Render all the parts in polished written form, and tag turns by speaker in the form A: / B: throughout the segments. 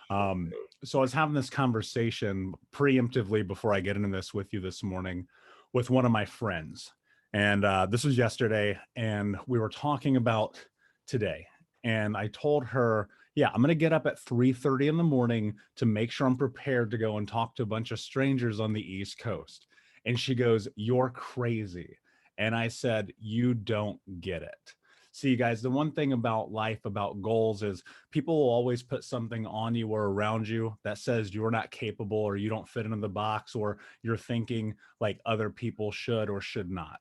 A: So I was having this conversation preemptively before I get into this with you this morning with one of my friends. And this was yesterday, and we were talking about today. And I told her, yeah, I'm going to get up at 3:30 in the morning to make sure I'm prepared to go and talk to a bunch of strangers on the East Coast. And she goes, "You're crazy." And I said, "You don't get it." See, guys, the one thing about life, about goals, is people will always put something on you or around you that says you're not capable or you don't fit into the box or you're thinking like other people should or should not.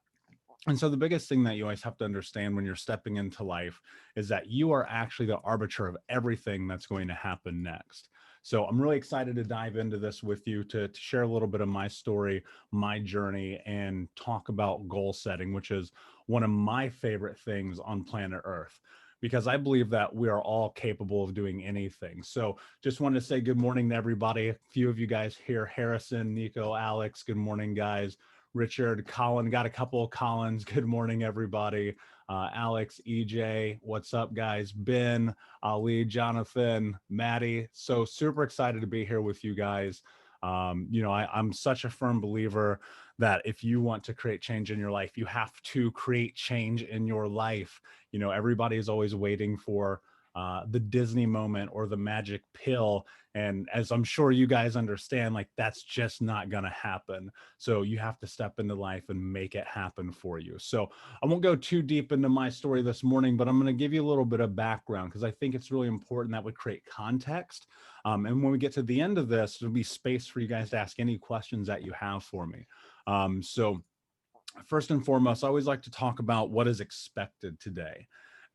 A: And so the biggest thing that you always have to understand when you're stepping into life is that you are actually the arbiter of everything that's going to happen next. So I'm really excited to dive into this with you to share a little bit of my story, my journey, and talk about goal setting, which is one of my favorite things on planet Earth, because I believe that we are all capable of doing anything. So just wanted to say good morning to everybody. A few of you guys here, Harrison, Nico, Alex, good morning, guys. Richard, Colin, got a couple of Collins. Good morning, everybody. Alex, EJ, what's up, guys? Ben, Ali, Jonathan, Maddie. So super excited to be here with you guys. I'm such a firm believer that if you want to create change in your life, you have to create change in your life. Everybody is always waiting for the Disney moment or the magic pill. And as I'm sure you guys understand, like that's just not going to happen. So you have to step into life and make it happen for you. So I won't go too deep into my story this morning, but I'm going to give you a little bit of background because I think it's really important that we create context. And when we get to the end of this, there'll be space for you guys to ask any questions that you have for me. So first and foremost, I always like to talk about what is expected today.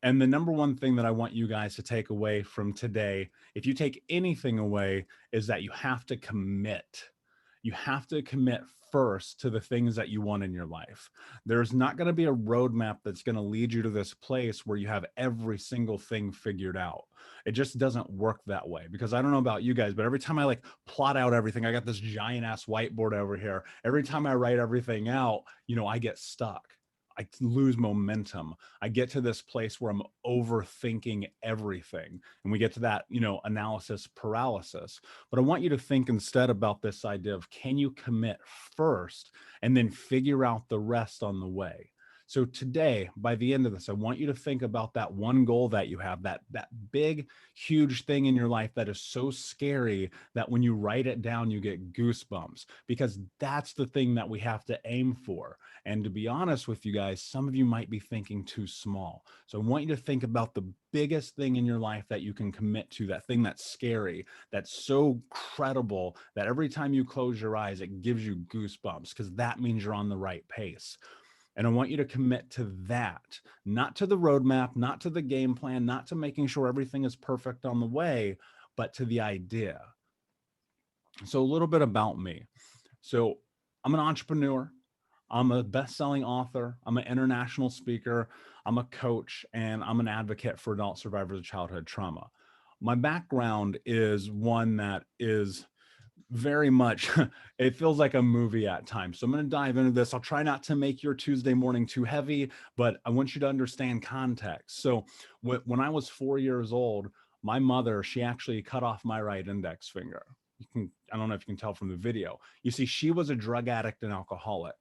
A: And the number one thing that I want you guys to take away from today, if you take anything away, is that you have to commit. You have to commit first to the things that you want in your life. There's not going to be a roadmap that's going to lead you to this place where you have every single thing figured out. It just doesn't work that way, because I don't know about you guys, but every time I like plot out everything, I got this giant ass whiteboard over here. Every time I write everything out, I get stuck. I lose momentum. I get to this place where I'm overthinking everything. And we get to that, analysis paralysis. But I want you to think instead about this idea of, can you commit first and then figure out the rest on the way? So today, by the end of this, I want you to think about that one goal that you have, that big, huge thing in your life that is so scary that when you write it down, you get goosebumps, because that's the thing that we have to aim for. And to be honest with you guys, some of you might be thinking too small. So I want you to think about the biggest thing in your life that you can commit to, that thing that's scary, that's so credible that every time you close your eyes, it gives you goosebumps, because that means you're on the right pace. And I want you to commit to that, not to the roadmap, not to the game plan, not to making sure everything is perfect on the way, but to the idea. So a little bit about me. So I'm an entrepreneur. I'm a best-selling author. I'm an international speaker. I'm a coach, and I'm an advocate for adult survivors of childhood trauma. My background is one that is very much, it feels like a movie at times. So I'm going to dive into this. I'll try not to make your Tuesday morning too heavy, but I want you to understand context. So when I was 4 years old, my mother, she actually cut off my right index finger. I don't know if you can tell from the video. You see, she was a drug addict and alcoholic.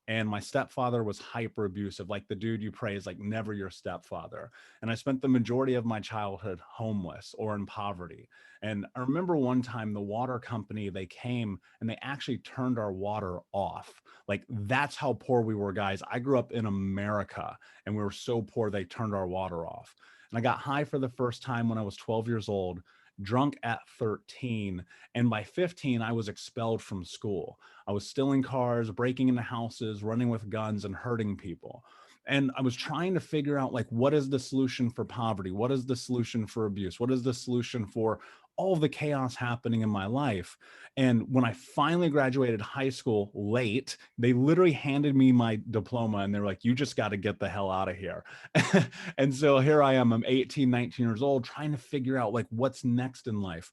A: And my stepfather was hyper abusive, like the dude you praise, like never your stepfather. And I spent the majority of my childhood homeless or in poverty. And I remember one time the water company, they came and they actually turned our water off. Like that's how poor we were, guys. I grew up in America and we were so poor, they turned our water off. And I got high for the first time when I was 12 years old, drunk at 13. And by 15, I was expelled from school. I was stealing cars, breaking into houses, running with guns, and hurting people. And I was trying to figure out, like, what is the solution for poverty? What is the solution for abuse? What is the solution for all of the chaos happening in my life? And when I finally graduated high school late, they literally handed me my diploma and they were like, you just got to get the hell out of here. And so here I am, I'm 18, 19 years old, trying to figure out like what's next in life.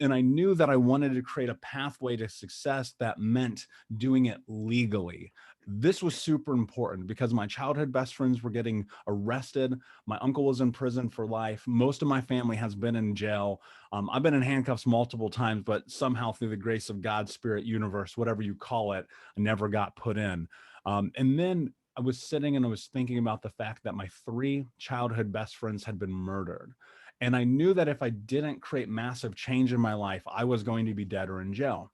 A: And I knew that I wanted to create a pathway to success that meant doing it legally. This was super important because my childhood best friends were getting arrested. My uncle was in prison for life. Most of my family has been in jail. I've been in handcuffs multiple times, but somehow through the grace of God, spirit, universe, whatever you call it, I never got put in. And then I was sitting and I was thinking about the fact that my 3 childhood best friends had been murdered. And I knew that if I didn't create massive change in my life, I was going to be dead or in jail.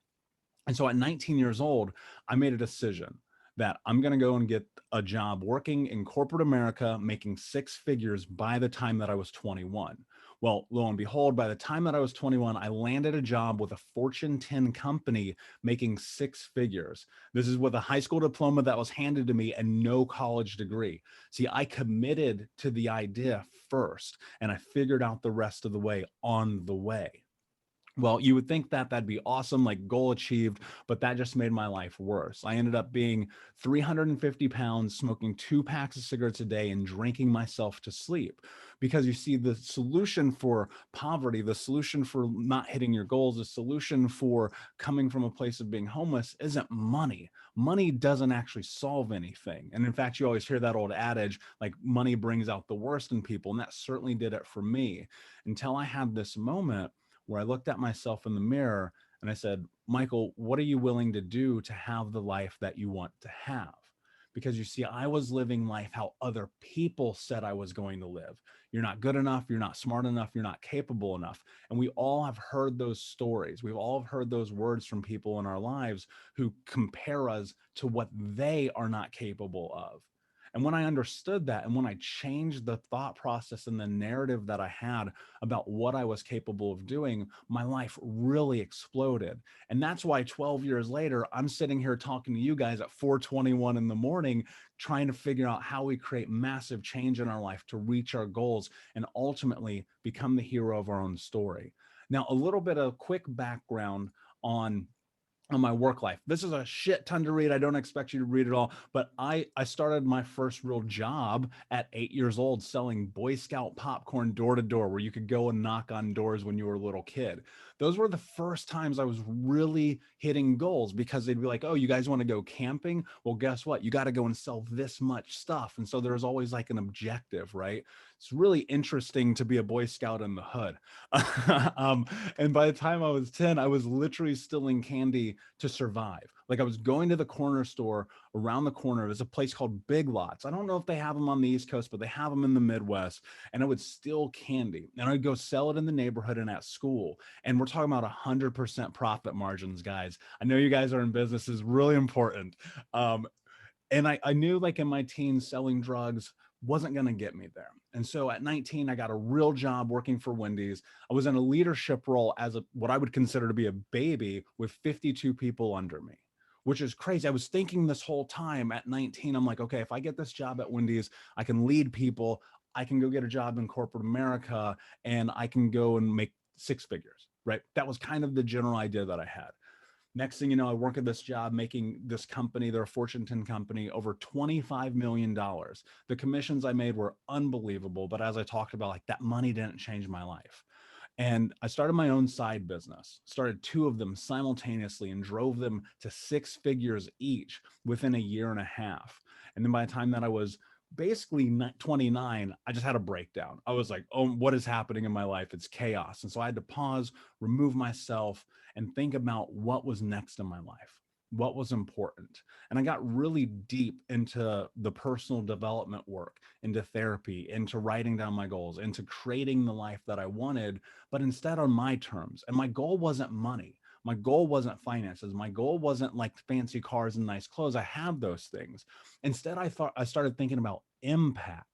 A: And so at 19 years old, I made a decision that I'm going to go and get a job working in corporate America, making 6 figures by the time that I was 21. Well, lo and behold, by the time that I was 21, I landed a job with a Fortune 10 company making 6 figures. This is with a high school diploma that was handed to me and no college degree. See, I committed to the idea first, and I figured out the rest of the way on the way. Well, you would think that that'd be awesome, like goal achieved, but that just made my life worse. I ended up being 350 pounds, smoking 2 packs of cigarettes a day and drinking myself to sleep. Because you see, the solution for poverty, the solution for not hitting your goals, the solution for coming from a place of being homeless isn't money. Money doesn't actually solve anything. And in fact, you always hear that old adage, like money brings out the worst in people. And that certainly did it for me until I had this moment where I looked at myself in the mirror and I said, Michael, what are you willing to do to have the life that you want to have? Because you see, I was living life how other people said I was going to live. You're not good enough. You're not smart enough. You're not capable enough. And we all have heard those stories. We've all heard those words from people in our lives who compare us to what they are not capable of. And when I understood that, and when I changed the thought process and the narrative that I had about what I was capable of doing, my life really exploded. And that's why 12 years later, I'm sitting here talking to you guys at 4:21 in the morning, trying to figure out how we create massive change in our life to reach our goals and ultimately become the hero of our own story. Now, a little bit of quick background on my work life. This is a shit ton to read. I don't expect you to read it all, but I started my first real job at 8 years old selling Boy Scout popcorn door to door, where you could go and knock on doors when you were a little kid. Those were the first times I was really hitting goals, because they'd be like, oh, you guys want to go camping? Well, guess what? You got to go and sell this much stuff. And so there was always like an objective, right? It's really interesting to be a Boy Scout in the hood. And by the time I was 10, I was literally stealing candy to survive. Like, I was going to the corner store around the corner. There's a place called Big Lots. I don't know if they have them on the East Coast, but they have them in the Midwest. And I would steal candy and I'd go sell it in the neighborhood and at school. And we're talking about 100% profit margins, guys. I know you guys are in business, is really important. And I knew, like, in my teens, selling drugs wasn't going to get me there. And so at 19, I got a real job working for Wendy's. I was in a leadership role as what I would consider to be a baby with 52 people under me, which is crazy. I was thinking this whole time at 19, I'm like, okay, if I get this job at Wendy's, I can lead people. I can go get a job in corporate America and I can go and make 6 figures, right? That was kind of the general idea that I had. Next thing you know, I work at this job making this company, they're a Fortune 10 company, over $25 million. The commissions I made were unbelievable. But as I talked about, like, that money didn't change my life. And I started my own side business, started 2 of them simultaneously and drove them to 6 figures each within a year and a half. And then by the time that I was basically 29, I just had a breakdown. I was like, oh, what is happening in my life? It's chaos. And so I had to pause, remove myself, and think about what was next in my life, what was important. And I got really deep into the personal development work, into therapy, into writing down my goals, into creating the life that I wanted, but instead on my terms. And my goal wasn't money. My goal wasn't finances. My goal wasn't like fancy cars and nice clothes. I have those things. Instead, I started thinking about impact.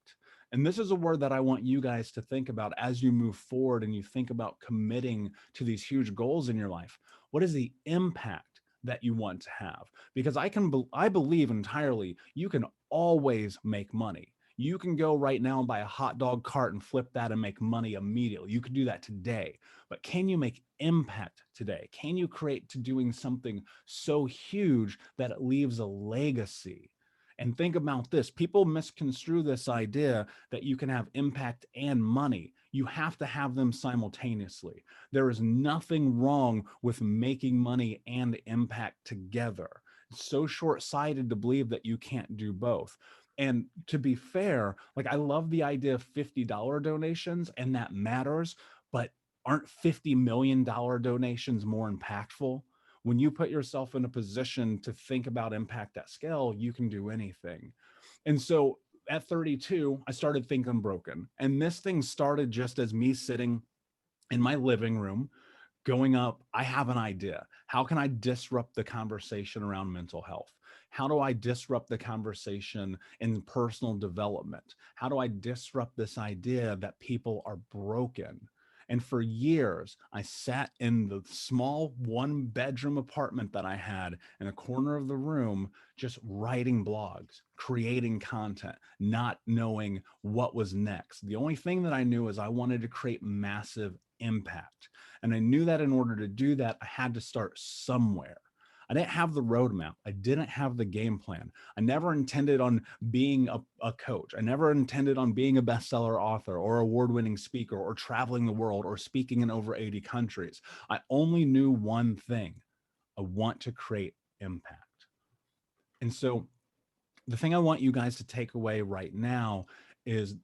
A: And this is a word that I want you guys to think about as you move forward and you think about committing to these huge goals in your life. What is the impact that you want to have? Because I believe entirely you can always make money. You can go right now and buy a hot dog cart and flip that and make money immediately. You could do that today. But can you make impact today? Can you create to doing something so huge that it leaves a legacy? And think about this. People misconstrue this idea that you can have impact and money. You have to have them simultaneously. There is nothing wrong with making money and impact together. so short-sighted to believe that you can't do both. And to be fair, like I love the idea of $50 donations, and that matters, but aren't $50 million donations more impactful? When you put yourself in a position to think about impact at scale, you can do anything. And so at 32, I started thinking broken. And this thing started just as me sitting in my living room going up, I have an idea. How can I disrupt the conversation around mental health? How do I disrupt the conversation in personal development? How do I disrupt this idea that people are broken? And for years, I sat in the small 1-bedroom apartment that I had in a corner of the room, just writing blogs, creating content, not knowing what was next. The only thing that I knew is I wanted to create massive impact. And I knew that in order to do that, I had to start somewhere. I didn't have the roadmap. I didn't have the game plan. I never intended on being a coach. I never intended on being a bestseller author or award-winning speaker or traveling the world or speaking in over 80 countries. I only knew one thing. I want to create impact. And so the thing I want you guys to take away right now is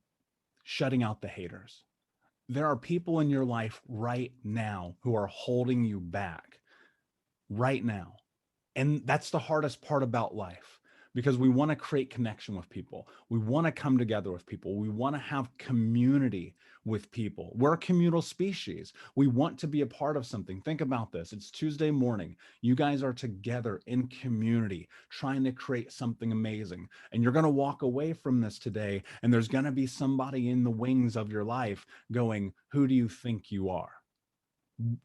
A: shutting out the haters. There are people in your life right now who are holding you back right now. And that's the hardest part about life, because we want to create connection with people. We want to come together with people. We want to have community with people. We're a communal species. We want to be a part of something. Think about this. It's Tuesday morning. You guys are together in community, trying to create something amazing. And you're going to walk away from this today, and there's going to be somebody in the wings of your life going, who do you think you are?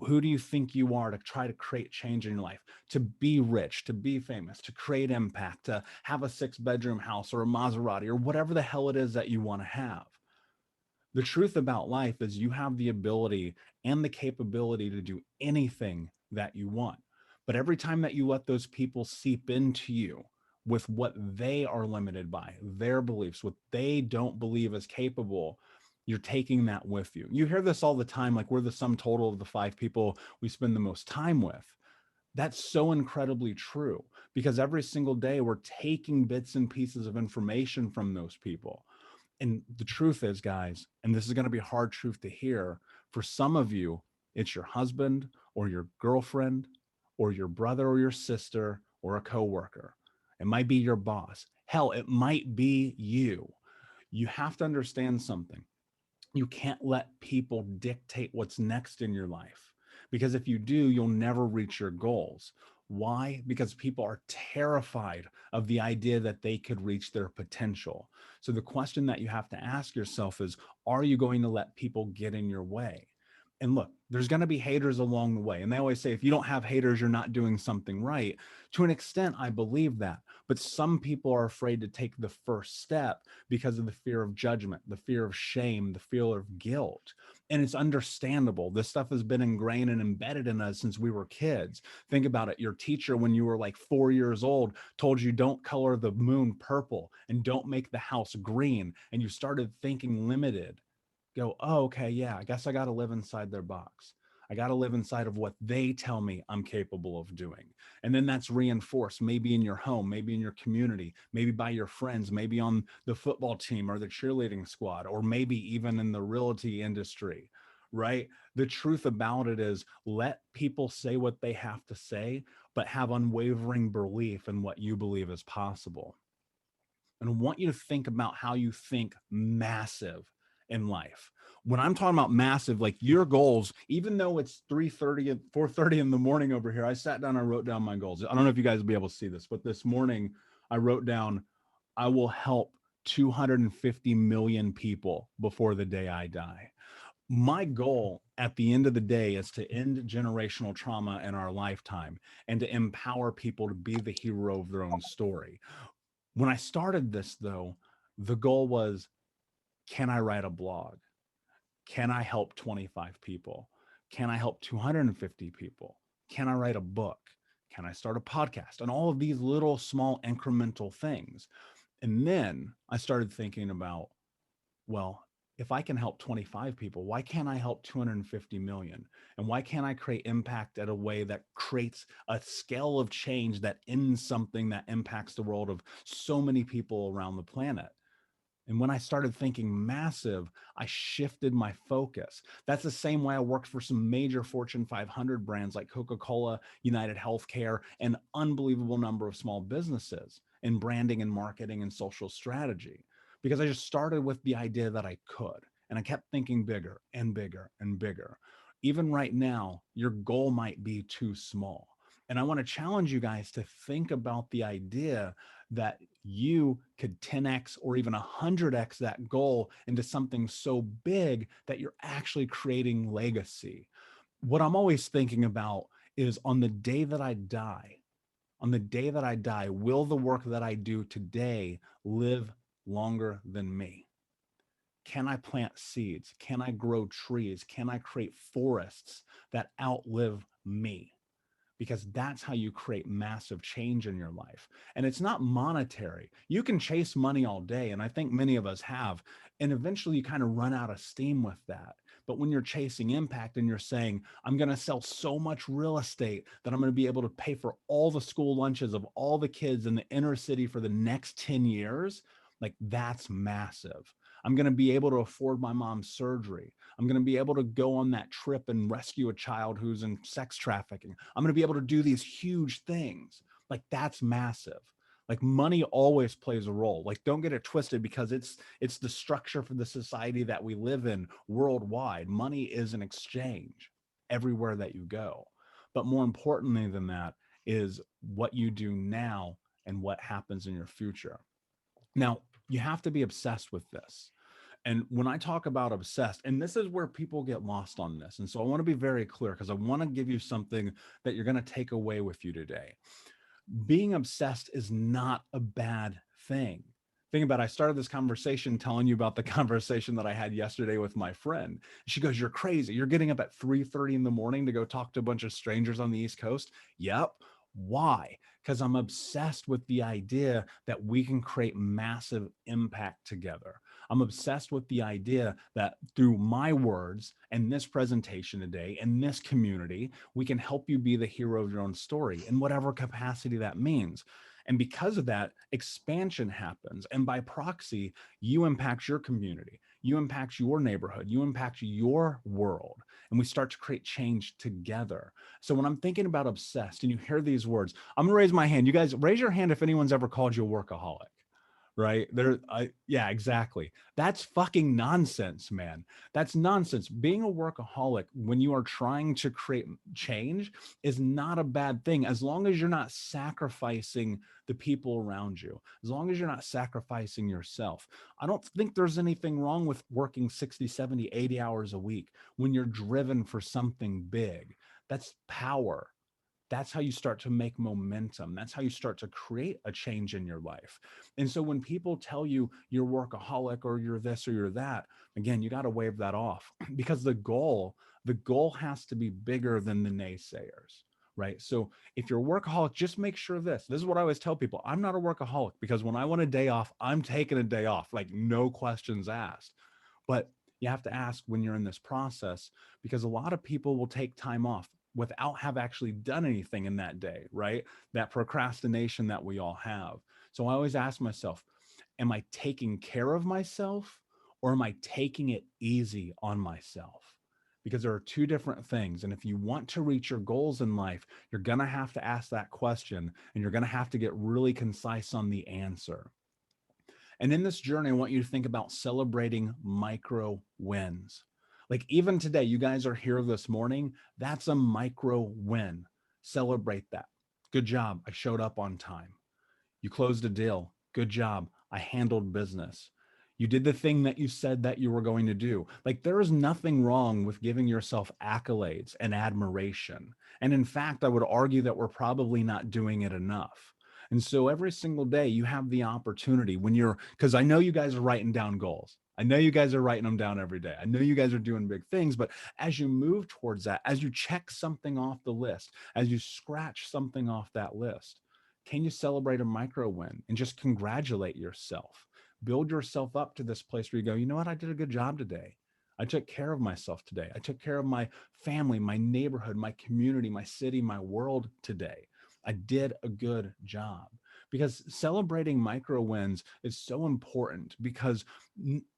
A: Who do you think you are to try to create change in your life, to be rich, to be famous, to create impact, to have a 6-bedroom house or a Maserati or whatever the hell it is that you want to have? The truth about life is you have the ability and the capability to do anything that you want. But every time that you let those people seep into you with what they are limited by, their beliefs, what they don't believe is capable, you're taking that with you. You hear this all the time, like we're the sum total of the 5 people we spend the most time with. That's so incredibly true, because every single day we're taking bits and pieces of information from those people. And the truth is, guys, and this is going to be a hard truth to hear, for some of you, it's your husband or your girlfriend or your brother or your sister or a coworker. It might be your boss. Hell, it might be you. You have to understand something. You can't let people dictate what's next in your life, because if you do, you'll never reach your goals. Why? Because people are terrified of the idea that they could reach their potential. So the question that you have to ask yourself is, are you going to let people get in your way? And look, there's going to be haters along the way. And they always say, if you don't have haters, you're not doing something right. To an extent, I believe that. But some people are afraid to take the first step because of the fear of judgment, the fear of shame, the fear of guilt. And it's understandable. This stuff has been ingrained and embedded in us since we were kids. Think about it. Your teacher, when you were like 4 years old, told you don't color the moon purple and don't make the house green. And you started thinking limited. Go, oh, okay, yeah, I guess I got to live inside their box. I got to live inside of what they tell me I'm capable of doing. And then that's reinforced maybe in your home, maybe in your community, maybe by your friends, maybe on the football team or the cheerleading squad, or maybe even in the realty industry, right? The truth about it is, let people say what they have to say, but have unwavering belief in what you believe is possible. And I want you to think about how you think massive in life. When I'm talking about massive, like your goals, even though it's 3:30 and 4:30 in the morning over here, I sat down, I wrote down my goals. I don't know if you guys will be able to see this, but this morning I wrote down, I will help 250 million people before the day I die. My goal at the end of the day is to end generational trauma in our lifetime and to empower people to be the hero of their own story. When I started this, though, the goal was, can I write a blog? Can I help 25 people? Can I help 250 people? Can I write a book? Can I start a podcast? And all of these little small incremental things. And then I started thinking about, well, if I can help 25 people, why can't I help 250 million? And why can't I create impact at a way that creates a scale of change that ends something that impacts the world of so many people around the planet? And when I started thinking massive, I shifted my focus. That's the same way I worked for some major Fortune 500 brands like Coca-Cola, United Healthcare, and unbelievable number of small businesses in branding and marketing and social strategy. Because I just started with the idea that I could. And I kept thinking bigger and bigger and bigger. Even right now, your goal might be too small. And I want to challenge you guys to think about the idea that you could 10x or even 100x that goal into something so big that you're actually creating legacy. What I'm always thinking about is on the day that I die, will the work that I do today live longer than me? Can I plant seeds? Can I grow trees? Can I create forests that outlive me? Because that's how you create massive change in your life. And it's not monetary. You can chase money all day, and I think many of us have, and eventually you kind of run out of steam with that. But when you're chasing impact and you're saying, I'm going to sell so much real estate that I'm going to be able to pay for all the school lunches of all the kids in the inner city for the next 10 years, like that's massive. I'm going to be able to afford my mom's surgery. I'm going to be able to go on that trip and rescue a child who's in sex trafficking. I'm going to be able to do these huge things. Like that's massive. Like money always plays a role. Like don't get it twisted, because it's the structure for the society that we live in worldwide. Money is an exchange everywhere that you go. But more importantly than that is what you do now and what happens in your future. Now, you have to be obsessed with this. And when I talk about obsessed, and this is where people get lost on this. And so I want to be very clear, because I want to give you something that you're going to take away with you today. Being obsessed is not a bad thing. Think about it. I started this conversation telling you about the conversation that I had yesterday with my friend. She goes, "You're crazy. You're getting up at 3:30 in the morning to go talk to a bunch of strangers on the East Coast." Yep. Why? Because I'm obsessed with the idea that we can create massive impact together. I'm obsessed with the idea that through my words and this presentation today and this community, we can help you be the hero of your own story in whatever capacity that means. And because of that, expansion happens. And by proxy, you impact your community, you impact your neighborhood, you impact your world. And we start to create change together. So when I'm thinking about obsessed and you hear these words, I'm gonna raise my hand. You guys raise your hand if anyone's ever called you a workaholic. Right there. Yeah, exactly. That's fucking nonsense, man. That's nonsense. Being a workaholic when you are trying to create change is not a bad thing, as long as you're not sacrificing the people around you, as long as you're not sacrificing yourself. I don't think there's anything wrong with working 60, 70, 80 hours a week when you're driven for something big. That's power. That's how you start to make momentum. That's how you start to create a change in your life. And so when people tell you you're workaholic or you're this or you're that, again, you got to wave that off, because the goal has to be bigger than the naysayers, right? So if you're a workaholic, just make sure this is what I always tell people. I'm not a workaholic, because when I want a day off, I'm taking a day off, like no questions asked. But you have to ask when you're in this process, because a lot of people will take time off without have actually done anything in that day, right? That procrastination that we all have. So I always ask myself, am I taking care of myself, or am I taking it easy on myself? Because there are two different things. And if you want to reach your goals in life, you're going to have to ask that question, and you're going to have to get really concise on the answer. And in this journey, I want you to think about celebrating micro wins. Like even today, you guys are here this morning. That's a micro win. Celebrate that. Good job. I showed up on time. You closed a deal. Good job. I handled business. You did the thing that you said that you were going to do. Like there is nothing wrong with giving yourself accolades and admiration. And in fact, I would argue that we're probably not doing it enough. And so every single day you have the opportunity when because I know you guys are writing down goals. I know you guys are writing them down every day. I know you guys are doing big things, but as you move towards that, as you check something off the list, as you scratch something off that list, can you celebrate a micro win and just congratulate yourself? build yourself up to this place where you go, you know what? I did a good job today. I took care of myself today. I took care of my family, my neighborhood, my community, my city, my world today. I did a good job. Because celebrating micro wins is so important, because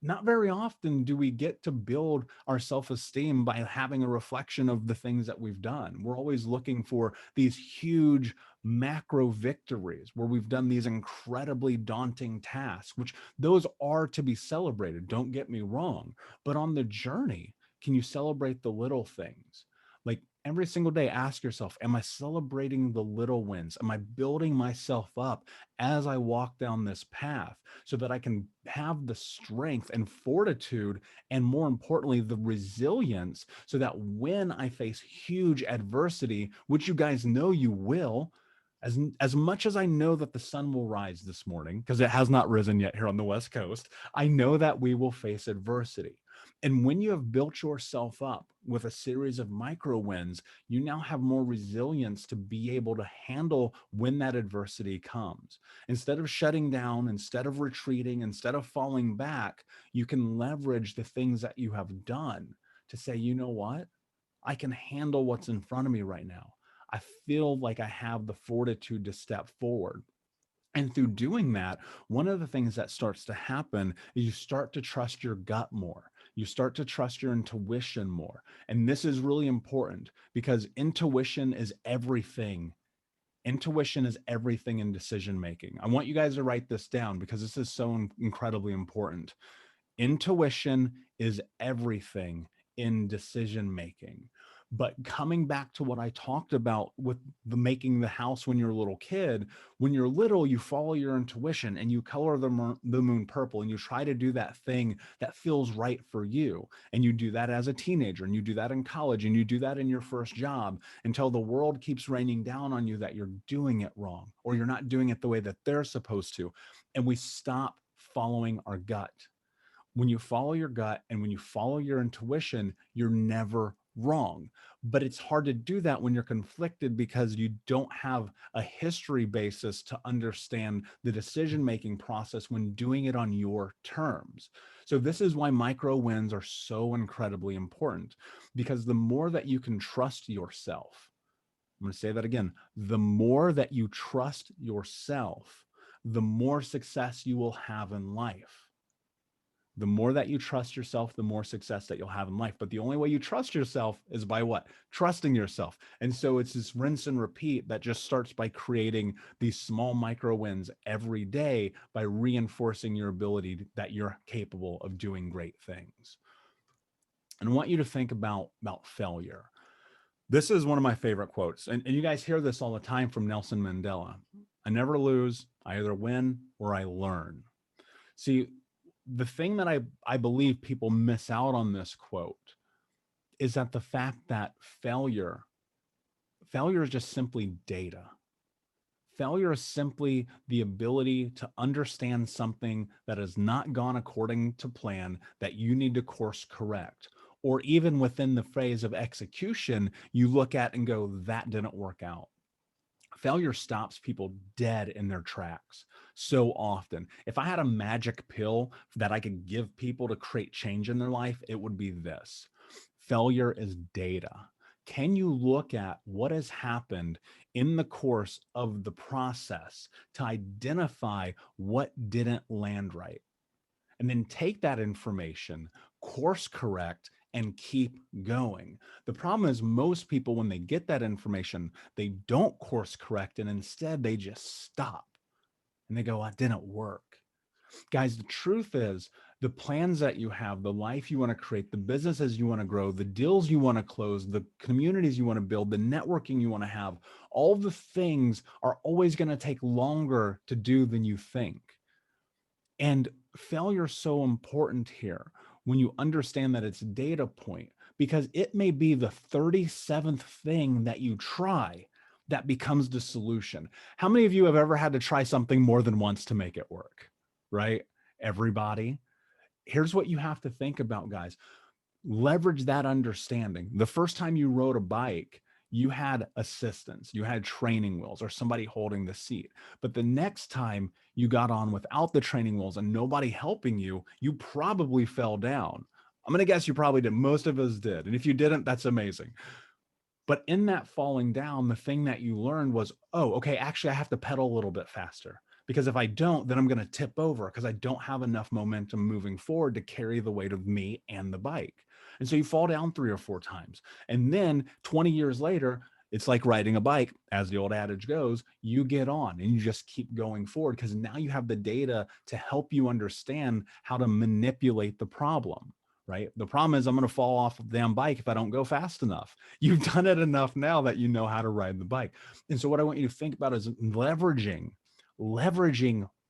A: not very often do we get to build our self-esteem by having a reflection of the things that we've done. We're always looking for these huge macro victories where we've done these incredibly daunting tasks, which those are to be celebrated, don't get me wrong. But on the journey, can you celebrate the little things? Like every single day, ask yourself, am I celebrating the little wins? Am I building myself up as I walk down this path so that I can have the strength and fortitude, and more importantly, the resilience, so that when I face huge adversity, which you guys know you will, as much as I know that the sun will rise this morning, because it has not risen yet here on the West Coast, I know that we will face adversity. And when you have built yourself up with a series of micro wins, you now have more resilience to be able to handle when that adversity comes. Instead of shutting down, instead of retreating, instead of falling back, you can leverage the things that you have done to say, you know what? I can handle what's in front of me right now. I feel like I have the fortitude to step forward. And through doing that, one of the things that starts to happen is you start to trust your gut more. You start to trust your intuition more. And this is really important, because intuition is everything. Intuition is everything in decision making. I want you guys to write this down, because this is so incredibly important. Intuition is everything in decision making. But coming back to what I talked about with the making the house when you're a little kid, when you're little, you follow your intuition and you color the moon purple, and you try to do that thing that feels right for you. And you do that as a teenager, and you do that in college, and you do that in your first job, until the world keeps raining down on you that you're doing it wrong, or you're not doing it the way that they're supposed to. And we stop following our gut. When you follow your gut and when you follow your intuition, you're never wrong. But it's hard to do that when you're conflicted, because you don't have a history basis to understand the decision-making process when doing it on your terms. So this is why micro wins are so incredibly important, because the more that you can trust yourself, I'm going to say that again, the more that you trust yourself, the more success you will have in life. The more that you trust yourself, the more success that you'll have in life. But the only way you trust yourself is by what? Trusting yourself. And so it's this rinse and repeat that just starts by creating these small micro wins every day, by reinforcing your ability that you're capable of doing great things. And I want you to think about failure. This is one of my favorite quotes. And you guys hear this all the time from Nelson Mandela. I never lose. I either win or I learn. See, the thing that I believe people miss out on this quote is that the fact that failure is just simply data. Failure is simply the ability to understand something that has not gone according to plan, that you need to course correct. Or even within the phase of execution, you look at and go, that didn't work out. Failure stops people dead in their tracks so often. If I had a magic pill that I could give people to create change in their life, it would be this. Failure is data. Can you look at what has happened in the course of the process to identify what didn't land right? And then take that information, course correct, and keep going. The problem is, most people, when they get that information, they don't course correct, and instead they just stop and they go, it didn't work. Guys, the truth is, the plans that you have, the life you want to create, the businesses you want to grow, the deals you want to close, the communities you want to build, the networking you want to have, all the things are always going to take longer to do than you think. And failure is so important here when you understand that it's a data point, because it may be the 37th thing that you try that becomes the solution. How many of you have ever had to try something more than once to make it work, right? Everybody. Here's what you have to think about, guys. Leverage that understanding. The first time you rode a bike, you had assistance, you had training wheels or somebody holding the seat. But the next time you got on without the training wheels and nobody helping you, you probably fell down. I'm going to guess you probably did. Most of us did. And if you didn't, that's amazing. But in that falling down, the thing that you learned was, oh, okay, actually, I have to pedal a little bit faster, because if I don't, then I'm going to tip over because I don't have enough momentum moving forward to carry the weight of me and the bike. And so you fall down 3 or 4 times. And then 20 years later, it's like riding a bike, as the old adage goes, you get on and you just keep going forward because now you have the data to help you understand how to manipulate the problem. Right? The problem is I'm going to fall off the damn bike if I don't go fast enough. You've done it enough now that you know how to ride the bike. And so what I want you to think about is leveraging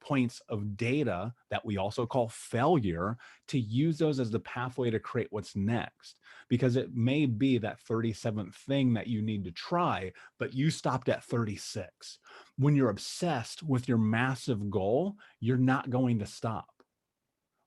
A: points of data that we also call failure to use those as the pathway to create what's next. Because it may be that 37th thing that you need to try, but you stopped at 36. When you're obsessed with your massive goal, you're not going to stop.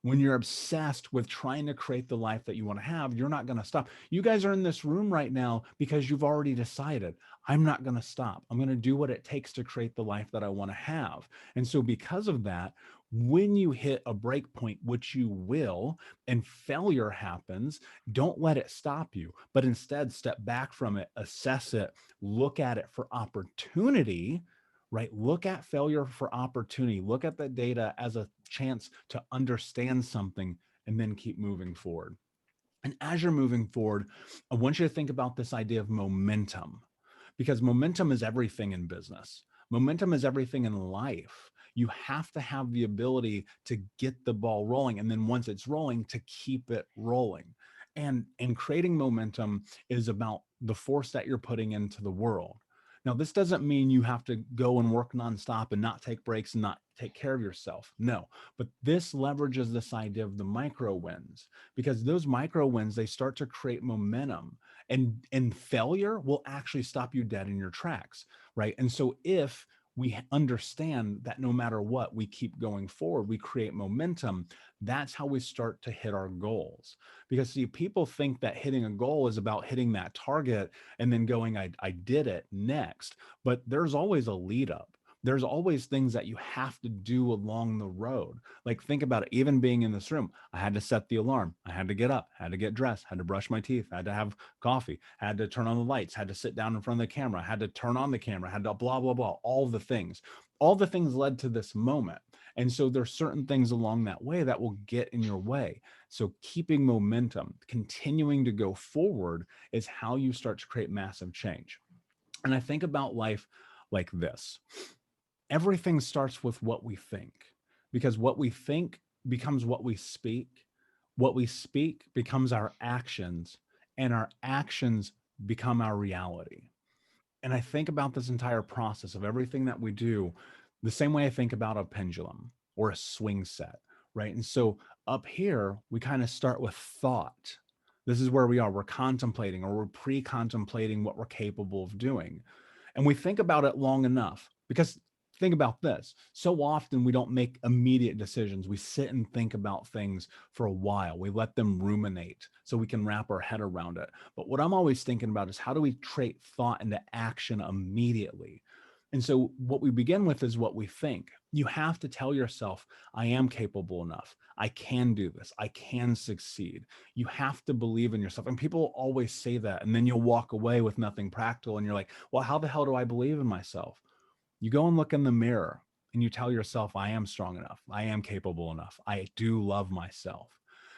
A: When you're obsessed with trying to create the life that you want to have, you're not going to stop. You guys are in this room right now because you've already decided, I'm not going to stop. I'm going to do what it takes to create the life that I want to have. And so because of that, when you hit a break point, which you will, and failure happens, don't let it stop you, but instead step back from it, assess it, look at it for opportunity, right? Look at failure for opportunity. Look at the data as a chance to understand something and then keep moving forward. And as you're moving forward, I want you to think about this idea of momentum, because momentum is everything in business. Momentum is everything in life. You have to have the ability to get the ball rolling. And then once it's rolling, to keep it rolling. And creating momentum is about the force that you're putting into the world. Now, this doesn't mean you have to go and work nonstop and not take breaks and not take care of yourself. No, but this leverages this idea of the micro wins, because those micro wins, they start to create momentum, and failure will actually stop you dead in your tracks, right? And so if we understand that no matter what, we keep going forward, we create momentum, that's how we start to hit our goals. Because see, people think that hitting a goal is about hitting that target and then going, I did it next. But there's always a lead up. There's always things that you have to do along the road. Like, think about it, even being in this room, I had to set the alarm. I had to get up, had to get dressed, had to brush my teeth, had to have coffee, had to turn on the lights, had to sit down in front of the camera, had to turn on the camera, had to blah, blah, blah, all the things. All the things led to this moment. And so there's certain things along that way that will get in your way. So keeping momentum, continuing to go forward is how you start to create massive change. And I think about life like this. Everything starts with what we think, because what we think becomes what we speak becomes our actions, and our actions become our reality. And I think about this entire process of everything that we do the same way I think about a pendulum or a swing set, right? And so up here, we kind of start with thought. This is where we are. We're contemplating, or we're pre-contemplating what we're capable of doing. And we think about it long enough, because think about this. So often we don't make immediate decisions. We sit and think about things for a while. We let them ruminate so we can wrap our head around it. But what I'm always thinking about is, how do we translate thought into action immediately? And so what we begin with is what we think. You have to tell yourself, I am capable enough. I can do this. I can succeed. You have to believe in yourself. And people always say that, and then you'll walk away with nothing practical. And you're like, well, how the hell do I believe in myself? You go and look in the mirror and you tell yourself, I am strong enough. I am capable enough. I do love myself.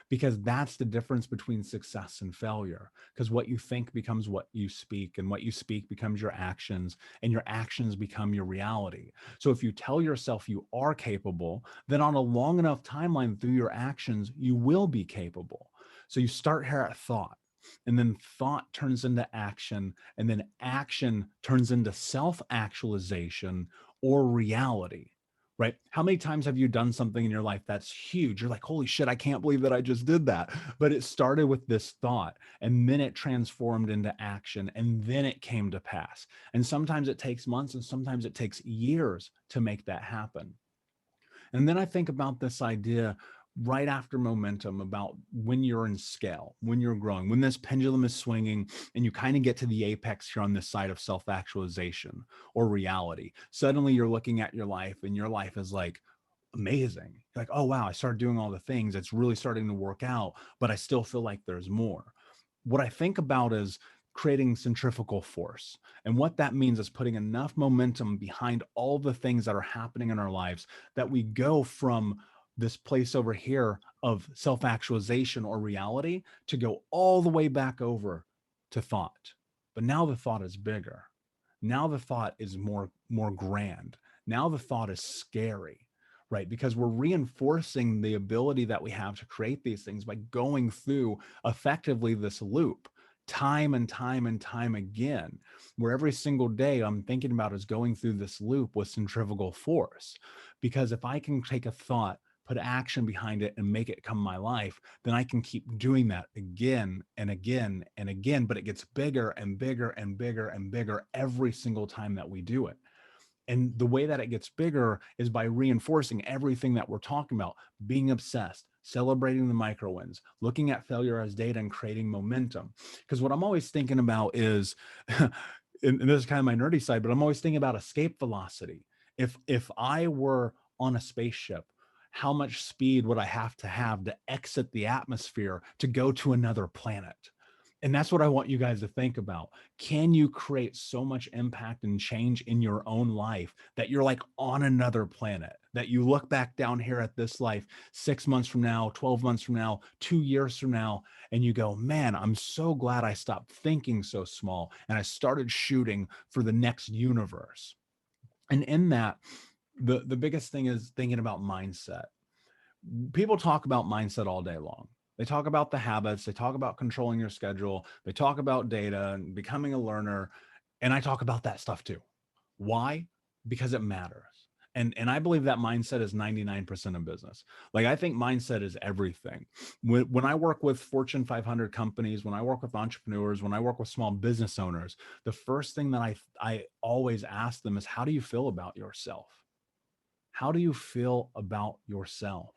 A: Because that's the difference between success and failure. Because what you think becomes what you speak, and what you speak becomes your actions, and your actions become your reality. So if you tell yourself you are capable, then on a long enough timeline through your actions, you will be capable. So you start here at thought, and then thought turns into action, and then action turns into self-actualization or reality. Right? How many times have you done something in your life that's huge? You're like, holy shit, I can't believe that I just did that. But it started with this thought, and then it transformed into action, and then it came to pass. And sometimes it takes months, and sometimes it takes years to make that happen. And then I think about this idea right after momentum, about when you're in scale, when you're growing, when this pendulum is swinging and you kind of get to the apex here on this side of self-actualization or reality. Suddenly you're looking at your life and your life is like amazing. You're like, oh, wow, I started doing all the things. It's really starting to work out, but I still feel like there's more. What I think about is creating centrifugal force. And what that means is putting enough momentum behind all the things that are happening in our lives that we go from this place over here of self-actualization or reality to go all the way back over to thought. But now the thought is bigger. Now the thought is more grand. Now the thought is scary, right? Because we're reinforcing the ability that we have to create these things by going through effectively this loop time and time and time again, where every single day I'm thinking about is going through this loop with centrifugal force. Because if I can take a thought, put action behind it, and make it come my life, then I can keep doing that again and again and again. But it gets bigger and bigger and bigger and bigger every single time that we do it. And the way that it gets bigger is by reinforcing everything that we're talking about, being obsessed, celebrating the micro wins, looking at failure as data and creating momentum. Because what I'm always thinking about is, and this is kind of my nerdy side, but I'm always thinking about escape velocity. If I were on a spaceship, how much speed would I have to exit the atmosphere to go to another planet? And that's what I want you guys to think about. Can you create so much impact and change in your own life that you're like on another planet, that you look back down here at this life 6 months from now, 12 months from now, 2 years from now, and you go, man, I'm so glad I stopped thinking so small and I started shooting for the next universe. And in that, the biggest thing is thinking about mindset. People talk about mindset all day long. They talk about the habits, they talk about controlling your schedule, they talk about data and becoming a learner. And I talk about that stuff too. Why? Because it matters. And I believe that mindset is 99% of business. Like, I think mindset is everything. When I work with Fortune 500 companies, when I work with entrepreneurs, when I work with small business owners, the first thing that I always ask them is, how do you feel about yourself? How do you feel about yourself?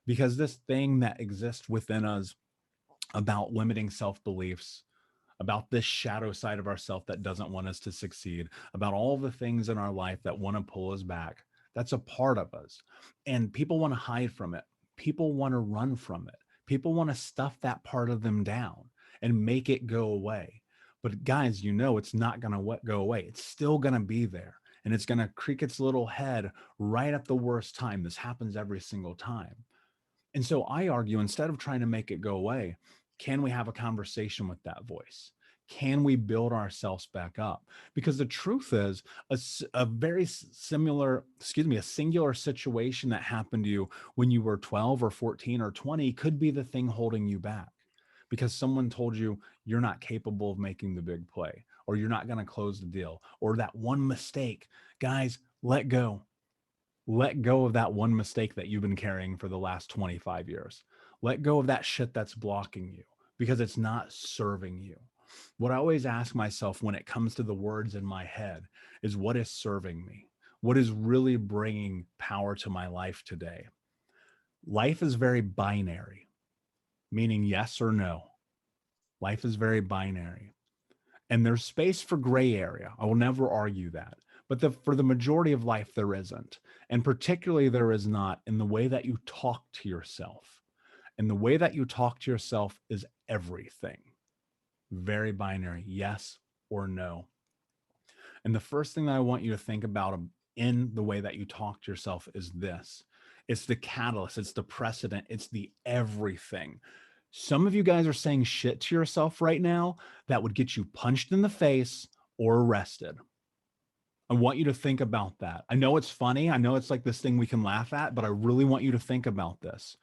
A: Because this thing that exists within us about limiting self-beliefs, about this shadow side of ourself that doesn't want us to succeed, about all the things in our life that want to pull us back, that's a part of us. And people want to hide from it. People want to run from it. People want to stuff that part of them down and make it go away. But guys, it's not going to go away. It's still going to be there. And it's going to creak its little head right at the worst time. This happens every single time. And so I argue, instead of trying to make it go away, can we have a conversation with that voice? Can we build ourselves back up? Because the truth is, a very similar, a singular situation that happened to you when you were 12 or 14 or 20 could be the thing holding you back, because someone told you you're not capable of making the big play, or you're not going to close the deal, or that one mistake. Guys, let go. Let go of that one mistake that you've been carrying for the last 25 years. Let go of that shit that's blocking you, because it's not serving you. What I always ask myself when it comes to the words in my head is, what is serving me? What is really bringing power to my life today? Life is very binary, meaning yes or no. Life is very binary. And there's space for gray area. I will never argue that. But for the majority of life, there isn't. And particularly, there is not in the way that you talk to yourself. And the way that you talk to yourself is everything. Very binary, yes or no. And the first thing that I want you to think about in the way that you talk to yourself is this. It's the catalyst, it's the precedent, it's the everything. Some of you guys are saying shit to yourself right now that would get you punched in the face or arrested. I want you to think about that. I know it's funny. I know it's like this thing we can laugh at, but I really want you to think about this.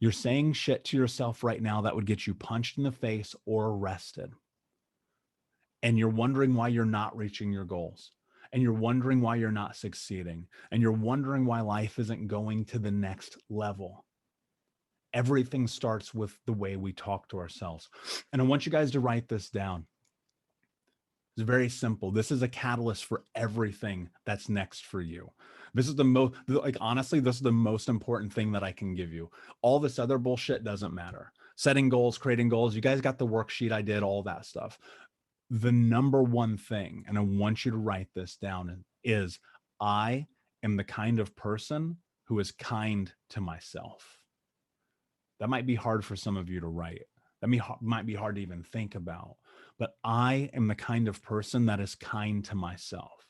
A: You're saying shit to yourself right now that would get you punched in the face or arrested. And you're wondering why you're not reaching your goals. And you're wondering why you're not succeeding. And you're wondering why life isn't going to the next level. Everything starts with the way we talk to ourselves. And I want you guys to write this down. It's very simple. This is a catalyst for everything that's next for you. This is the most, like, honestly, this is the most important thing that I can give you. All this other bullshit doesn't matter. Setting goals, creating goals. You guys got the worksheet I did, all that stuff. The number one thing, and I want you to write this down, is I am the kind of person who is kind to myself. That might be hard for some of you to write. That might be hard to even think about, but I am the kind of person that is kind to myself.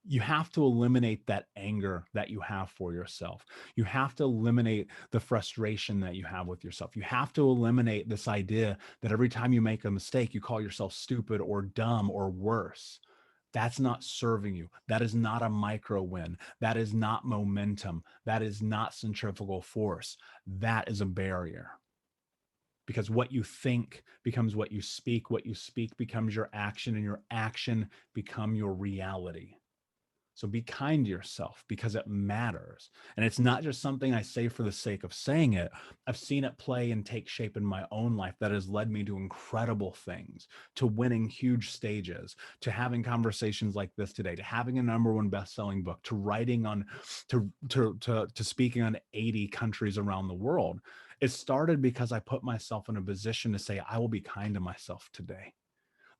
A: You have to eliminate that anger that you have for yourself. You have to eliminate the frustration that you have with yourself. You have to eliminate this idea that every time you make a mistake, you call yourself stupid or dumb or worse. That's not serving you. That is not a micro win. That is not momentum. That is not centrifugal force. That is a barrier. Because what you think becomes what you speak becomes your action, and your action become your reality. So be kind to yourself, because it matters. And it's not just something I say for the sake of saying it. I've seen it play and take shape in my own life that has led me to incredible things, to winning huge stages, to having conversations like this today, to having a #1 best-selling book, to writing on, to speaking on 80 countries around the world. It started because I put myself in a position to say, I will be kind to myself today.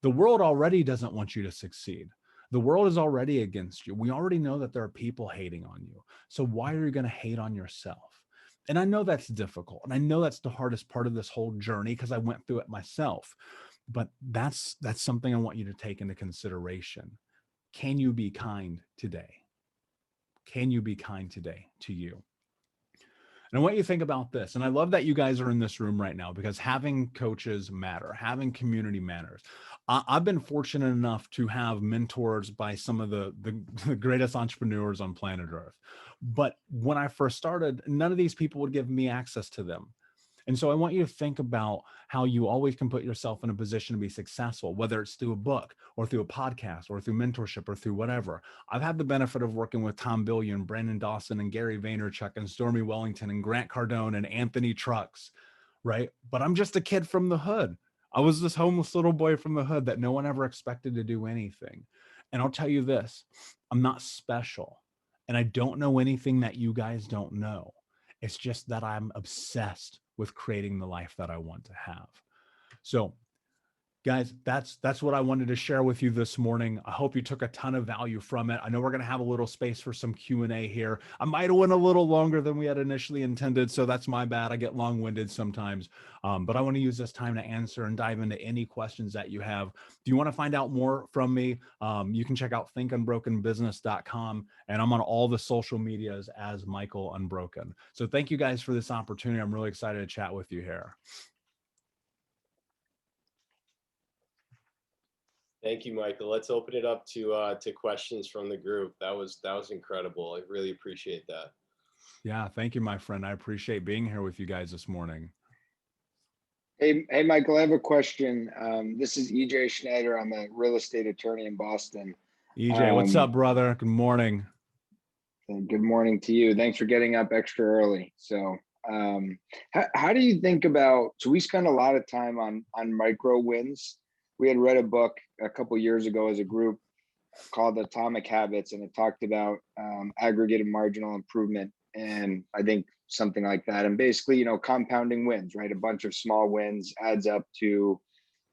A: The world already doesn't want you to succeed. The world is already against you. We already know that there are people hating on you. So why are you going to hate on yourself? And I know that's difficult. And I know that's the hardest part of this whole journey, because I went through it myself. But that's something I want you to take into consideration. Can you be kind today? Can you be kind today to you? And I want you to think about this. And I love that you guys are in this room right now, because having coaches matter, having community matters. I've been fortunate enough to have mentors by some of the greatest entrepreneurs on planet Earth. But when I first started, none of these people would give me access to them. And so I want you to think about how you always can put yourself in a position to be successful, whether it's through a book or through a podcast or through mentorship or through whatever. I've had the benefit of working with Tom Billion, Brandon Dawson, and Gary Vaynerchuk, and Stormy Wellington, and Grant Cardone, and Anthony Trucks, right? But I'm just a kid from the hood. I was this homeless little boy from the hood that no one ever expected to do anything. And I'll tell you this, I'm not special. And I don't know anything that you guys don't know. It's just that I'm obsessed with creating the life that I want to have. So guys, that's what I wanted to share with you this morning. I hope you took a ton of value from it. I know we're going to have a little space for some Q&A here. I might have went a little longer than we had initially intended, so that's my bad. I get long-winded sometimes, but I want to use this time to answer and dive into any questions that you have. If you want to find out more from me, you can check out thinkunbrokenbusiness.com, and I'm on all the social medias as Michael Unbroken. So thank you guys for this opportunity. I'm really excited to chat with you here.
B: Thank you, Michael. Let's open it up to questions from the group. That was incredible. I really appreciate that.
A: Yeah, thank you, my friend. I appreciate being here with you guys this morning.
C: Hey, Michael, I have a question. This is EJ Schneider. I'm a real estate attorney in Boston.
A: EJ, what's up, brother? Good morning.
C: Good morning to you. Thanks for getting up extra early. So how do you think about, so we spend a lot of time on micro wins. We had read a book a couple of years ago as a group called Atomic Habits, and it talked about aggregated marginal improvement, and I think something like that. And basically, you know, compounding wins, right? A bunch of small wins adds up to,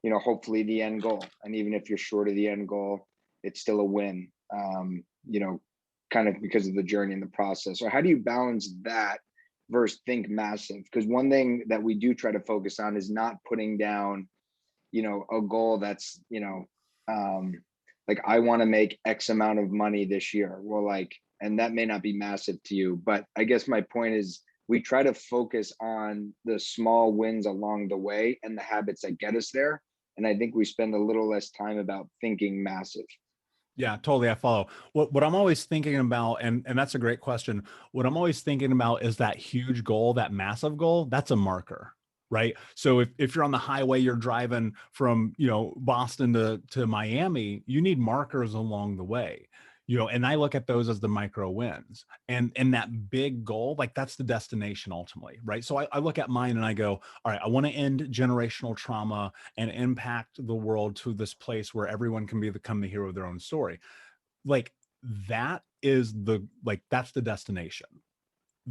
C: you know, hopefully the end goal. And even if you're short of the end goal, it's still a win, you know, kind of because of the journey and the process. So how do you balance that versus think massive? Because one thing that we do try to focus on is not putting down, you know, a goal that's, you know, like I want to make X amount of money this year. Well, like, and that may not be massive to you, but I guess my point is we try to focus on the small wins along the way and the habits that get us there. And I think we spend a little less time about thinking massive.
A: Yeah, totally. I follow. What I'm always thinking about, and that's a great question. What I'm always thinking about is that huge goal, that massive goal, that's a marker. Right. So if you're on the highway, you're driving from, you know, Boston to Miami, you need markers along the way. And I look at those as the micro wins, and that big goal, like that's the destination ultimately, right? So I look at mine and I go, all right, I want to end generational trauma and impact the world to this place where everyone can become the hero of their own story. Like that's the destination.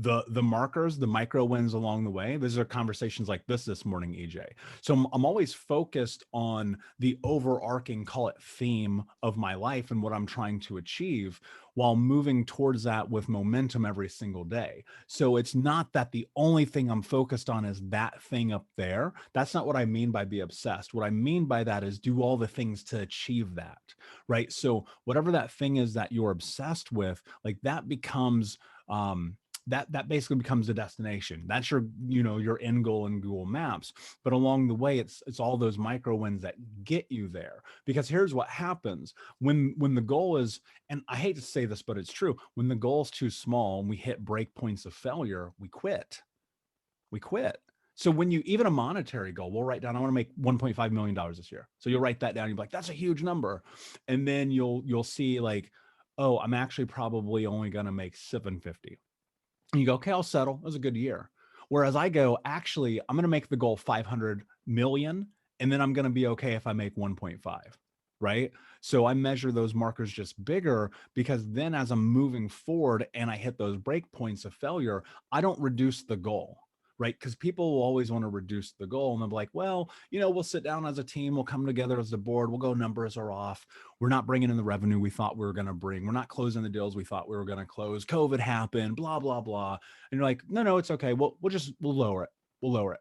A: The markers, the micro wins along the way. These are conversations like this morning, EJ. So I'm always focused on the overarching, call it theme of my life and what I'm trying to achieve, while moving towards that with momentum every single day. So it's not that the only thing I'm focused on is that thing up there. That's not what I mean by be obsessed. What I mean by that is do all the things to achieve that, right? So whatever that thing is that you're obsessed with, like that becomes that basically becomes the destination. That's your end goal in Google Maps. But along the way, it's all those micro wins that get you there. Because here's what happens when the goal is, and I hate to say this, but it's true, when the goal is too small and we hit break points of failure, we quit. So when you, even a monetary goal, we'll write down, I want to make $1.5 million this year. So you'll write that down. You'll be like, that's a huge number. And then you'll see like, oh, I'm actually probably only going to make 750. And you go, okay, I'll settle. It was a good year. Whereas I go, actually, I'm going to make the goal 500 million, and then I'm going to be okay if I make 1.5, right? So I measure those markers just bigger, because then as I'm moving forward and I hit those break points of failure, I don't reduce the goal, right? Because people will always want to reduce the goal, and they'll be like, well, we'll sit down as a team, we'll come together as a board, we'll go, numbers are off. We're not bringing in the revenue we thought we were going to bring. We're not closing the deals we thought we were going to close. COVID happened, blah, blah, blah. And you're like, no, it's okay. We'll lower it. We'll lower it.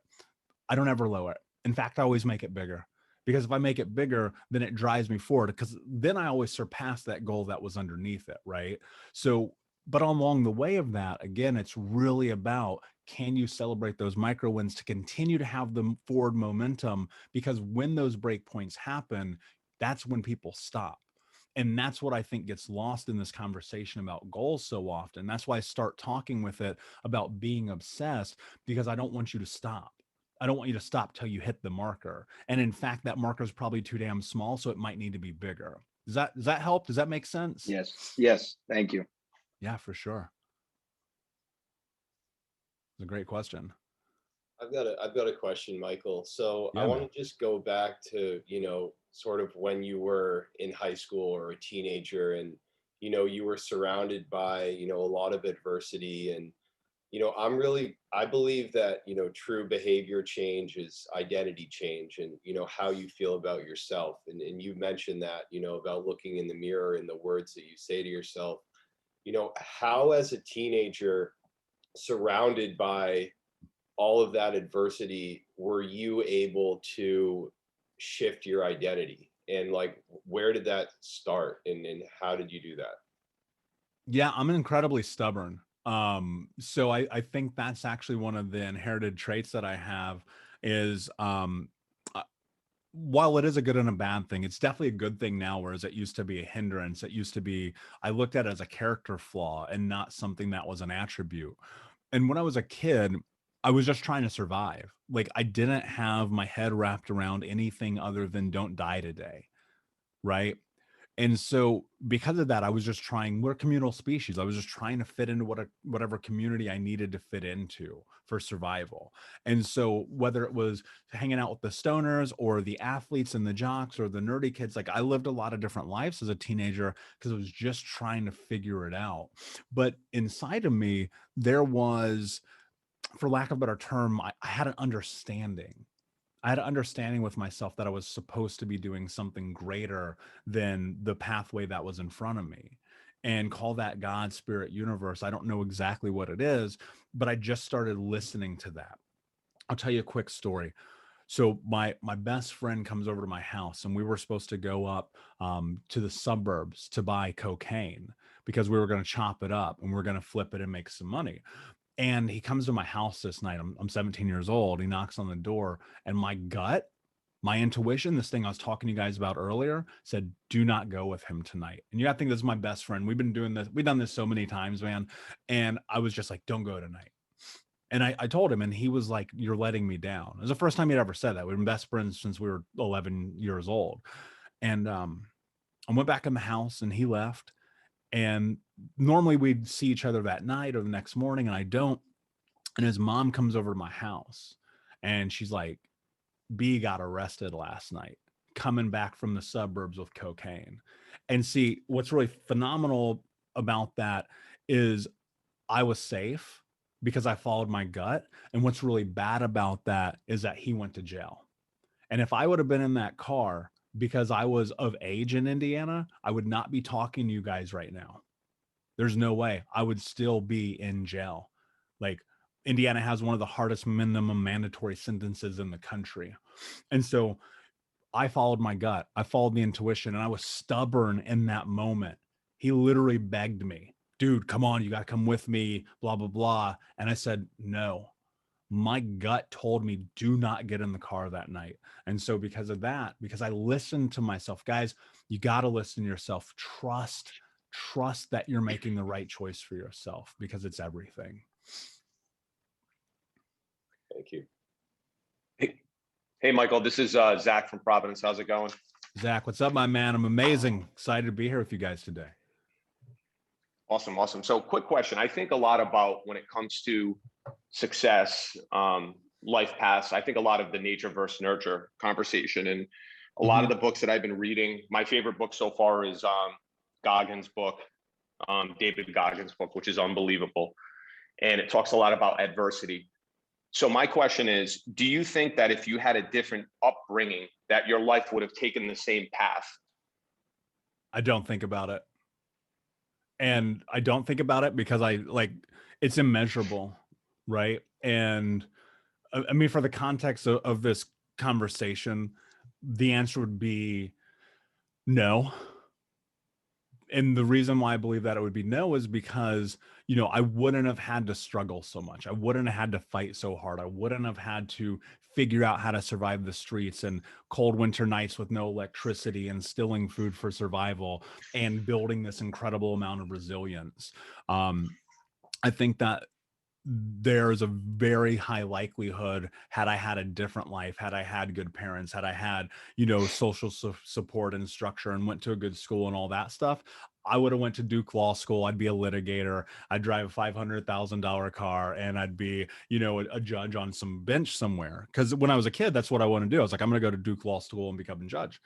A: I don't ever lower it. In fact, I always make it bigger, because if I make it bigger, then it drives me forward, because then I always surpass that goal that was underneath it, right? So, but along the way of that, again, it's really about, can you celebrate those micro wins to continue to have the forward momentum? Because when those break points happen, that's when people stop. And that's what I think gets lost in this conversation about goals so often. That's why I start talking with it about being obsessed, because I don't want you to stop. I don't want you to stop till you hit the marker. And in fact, that marker is probably too damn small, so it might need to be bigger. Does that help? Does that make sense?
C: Yes. Thank you.
A: Yeah, for sure. It's a great question.
B: I've got a question, Michael. So
A: Yeah,
B: I want
A: man.
B: to just go back to, sort of when you were in high school or a teenager, and, you were surrounded by, a lot of adversity. And, I believe that, true behavior change is identity change, and, how you feel about yourself. And you mentioned that, about looking in the mirror and the words that you say to yourself. How as a teenager, surrounded by all of that adversity, were you able to shift your identity? And like, where did that start, and how did you do that?
A: Yeah, I'm incredibly stubborn. So I think that's actually one of the inherited traits that I have is, uh, while it is a good and a bad thing, it's definitely a good thing now, whereas it used to be a hindrance. It used to be, I looked at it as a character flaw and not something that was an attribute. And when I was a kid, I was just trying to survive. Like I didn't have my head wrapped around anything other than don't die today, right? And so because of that, I was just trying, we're a communal species. I was just trying to fit into whatever community I needed to fit into for survival. And so whether it was hanging out with the stoners or the athletes and the jocks or the nerdy kids, like I lived a lot of different lives as a teenager because I was just trying to figure it out. But inside of me, there was, for lack of a better term, I had an understanding. I had an understanding with myself that I was supposed to be doing something greater than the pathway that was in front of me. And call that God, spirit, universe. I don't know exactly what it is, but I just started listening to that. I'll tell you a quick story. So my best friend comes over to my house, and we were supposed to go up to the suburbs to buy cocaine because we were going to chop it up and we're going to flip it and make some money. And he comes to my house this night. I'm 17 years old. He knocks on the door, and my gut, my intuition, this thing I was talking to you guys about earlier, said, do not go with him tonight. And you got to think, this is my best friend. We've been doing this. We've done this so many times, man. And I was just like, don't go tonight. And I told him, and he was like, you're letting me down. It was the first time he'd ever said that. We've been best friends since we were 11 years old. And I went back in the house, and he left. And normally we'd see each other that night or the next morning, and I don't. And his mom comes over to my house and she's like, B got arrested last night, coming back from the suburbs with cocaine. And see, what's really phenomenal about that is I was safe because I followed my gut. And what's really bad about that is that he went to jail. And if I would have been in that car because I was of age in Indiana, I would not be talking to you guys right now. There's no way. I would still be in jail. Like, Indiana has one of the hardest minimum mandatory sentences in the country. And so I followed my gut. I followed the intuition, and I was stubborn in that moment. He literally begged me, dude, come on, you got to come with me, blah, blah, blah. And I said, no. My gut told me, do not get in the car that night. And so because of that, because I listened to myself, guys, you got to listen to yourself. Trust that you're making the right choice for yourself, because it's everything.
B: Thank you.
D: Hey, Michael, this is Zach from Providence. How's it going?
A: Zach, what's up, my man? I'm amazing. Excited to be here with you guys today.
D: Awesome. So quick question. I think a lot about when it comes to success, life paths, I think a lot of the nature versus nurture conversation, and a lot of the books that I've been reading. My favorite book so far is Goggins' book, David Goggins' book, which is unbelievable. And it talks a lot about adversity. So my question is, do you think that if you had a different upbringing, that your life would have taken the same path?
A: I don't think about it. And I don't think about it because it's immeasurable, right? And I mean, for the context of this conversation, the answer would be no. And the reason why I believe that it would be no is because, I wouldn't have had to struggle so much. I wouldn't have had to fight so hard. I wouldn't have had to figure out how to survive the streets and cold winter nights with no electricity and stealing food for survival and building this incredible amount of resilience. I think that there's a very high likelihood, had I had a different life, had I had good parents, had I had, social support and structure and went to a good school and all that stuff, I would have went to Duke Law School. I'd be a litigator. I'd drive a $500,000 car, and I'd be, a judge on some bench somewhere. Because when I was a kid, that's what I wanted to do. I was like, I'm going to go to Duke Law School and become a judge.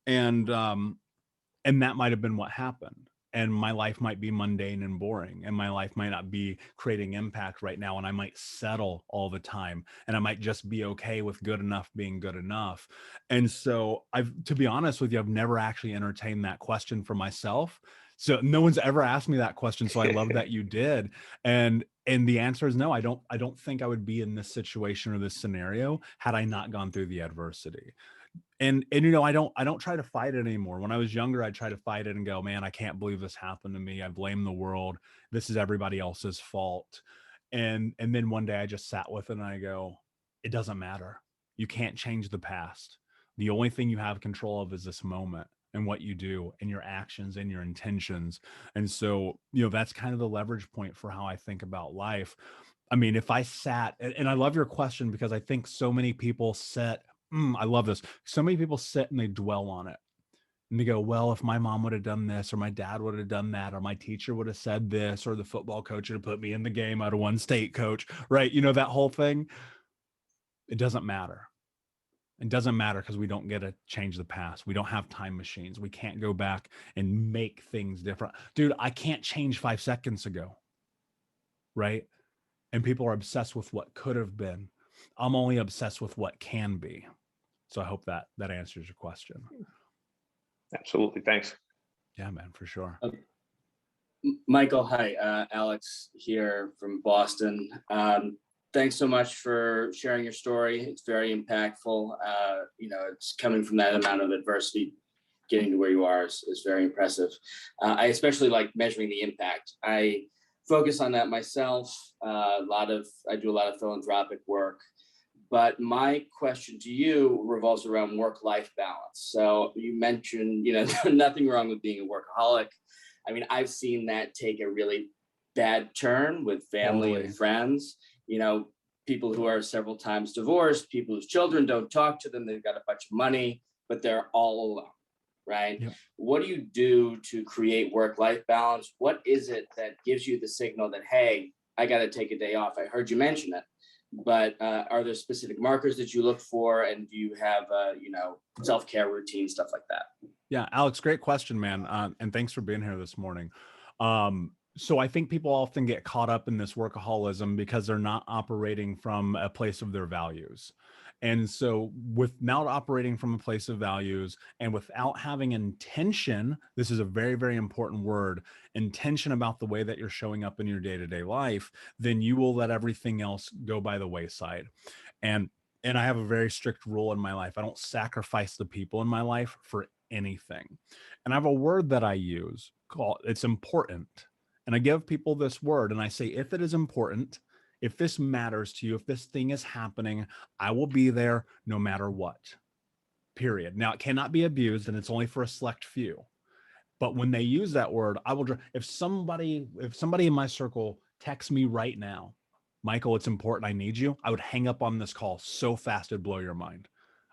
A: And that might have been what happened. And my life might be mundane and boring, and my life might not be creating impact right now. And I might settle all the time, and I might just be okay with good enough being good enough. And so to be honest with you, I've never actually entertained that question for myself. So no one's ever asked me that question. So I love that you did. And the answer is no. I don't think I would be in this situation or this scenario had I not gone through the adversity. And I don't try to fight it anymore. When I was younger, I'd try to fight it and go, man, I can't believe this happened to me. I blame the world. This is everybody else's fault. And then one day I just sat with it and I go, it doesn't matter. You can't change the past. The only thing you have control of is this moment and what you do and your actions and your intentions. And so, that's kind of the leverage point for how I think about life. I mean, if I sat, and I love your question, because I think so many people I love this. So many people sit and they dwell on it. And they go, well, if my mom would have done this, or my dad would have done that, or my teacher would have said this, or the football coach would have put me in the game out of one state coach, right? That whole thing. It doesn't matter. It doesn't matter because we don't get to change the past. We don't have time machines. We can't go back and make things different. Dude, I can't change 5 seconds ago, right? And people are obsessed with what could have been. I'm only obsessed with what can be. So I hope that answers your question.
D: Absolutely. Thanks.
A: Yeah, man, for sure.
E: Michael, hi. Alex here from Boston. Thanks so much for sharing your story. It's very impactful. It's coming from that amount of adversity, getting to where you are is very impressive. I especially like measuring the impact. I focus on that myself. I do a lot of philanthropic work. But my question to you revolves around work-life balance. So you mentioned, nothing wrong with being a workaholic. I mean, I've seen that take a really bad turn with family and friends. People who are several times divorced, people whose children don't talk to them, they've got a bunch of money, but they're all alone, right?
A: Yep.
E: What do you do to create work-life balance? What is it that gives you the signal that, hey, I got to take a day off? I heard you mention it, but are there specific markers that you look for? And do you have, self-care routine, stuff like that?
A: Yeah, Alex, great question, man. And thanks for being here this morning. So I think people often get caught up in this workaholism because they're not operating from a place of their values. And so without operating from a place of values and without having intention, this is a very, very important word, intention about the way that you're showing up in your day-to-day life, then you will let everything else go by the wayside. And I have a very strict rule in my life. I don't sacrifice the people in my life for anything. And I have a word that I use called, it's important. And I give people this word and I say, if it is important, if this matters to you, if this thing is happening, I will be there no matter what, period. Now it cannot be abused and it's only for a select few. But when they use that word, I will, if somebody in my circle texts me right now, Michael, it's important, I need you, I would hang up on this call so fast it'd blow your mind.